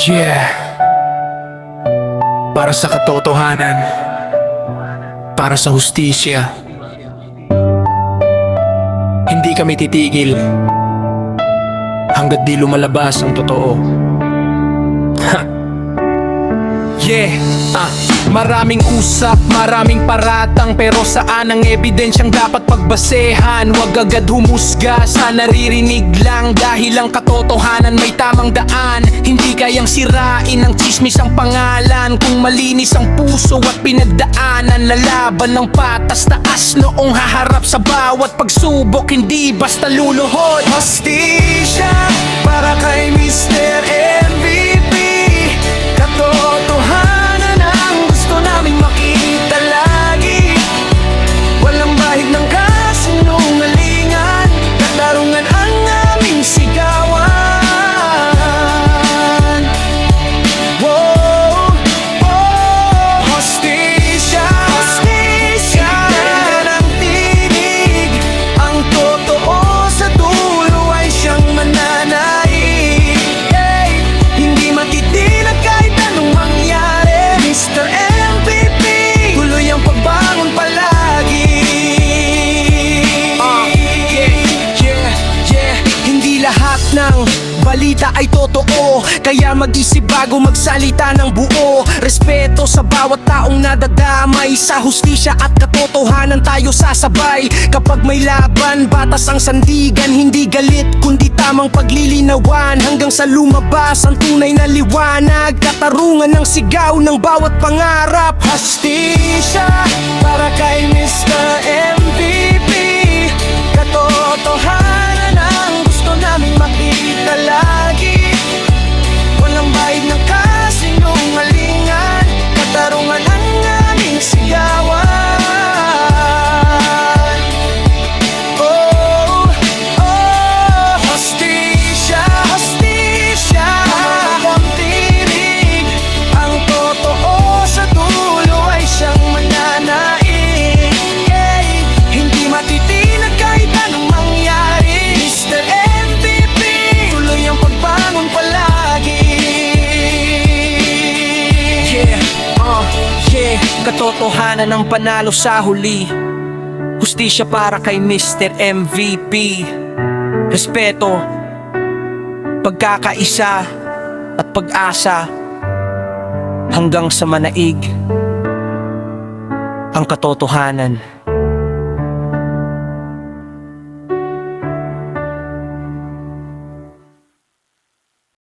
Yeah. Para sa katotohanan, para sa hustisya, hindi kami titigil hanggat di lumalabas ang totoo. Yeah, maraming usap, maraming paratang, pero saan ang ebidensyang dapat pagbasehan? Huwag agad humusga sa naririnig lang, dahil ang katotohanan may tamang daan. Hindi kayang sirain ng tsismis ang pangalan kung malinis ang puso at pinagdaanan. Lalaban ng patas taas noong haharap sa bawat pagsubok, hindi basta luluhod. Hostisya para kay Mr. MVP. Katotohanan ang gusto naming makita lagi. Walang bahid ng kasinungalingan, katarungan ang aming sigawan. Whoa, oh, hostisya, hostisya, tignan ang tinig. Ang totoo sa dulo ay siyang mananaig. Hey, hindi matitinag kahit anong mangyari. Mr. MVP, tuloy ang pagbangon palagi. Hindi lahat ng balita ay totoo, kaya mag-isip bago magsalita ng buo. Respeto sa bawat taong nadadamay, sa hustisya at katotohanan tayo sasabay. Kapag may laban, batas ang sandigan, hindi galit kundi tamang paglilinawan, hanggang sa lumabas ang tunay na liwanag. Katarungan ng sigaw ng bawat pangarap. Hostisya para kay Mr. MVP. Katotohanan ang gusto naming makita lagi. Walang bahid ng kasinungalingan, katarungan ang aming sigawan. Oh, oh, hostisya, hostisya, mahalagang tinig. Ang totoo sa dulo ay siyang mananaig. Yeah, hindi matitinag kahit anong mangyari. Mr. MVP, tuloy ang pagbangon palagi. Yeah, yeah, katotohanan ang panalo sa huli. Hustisya para kay Mr. MVP. Respeto, pagkakaisa at pag-asa, hanggang sa manaig ang katotohanan.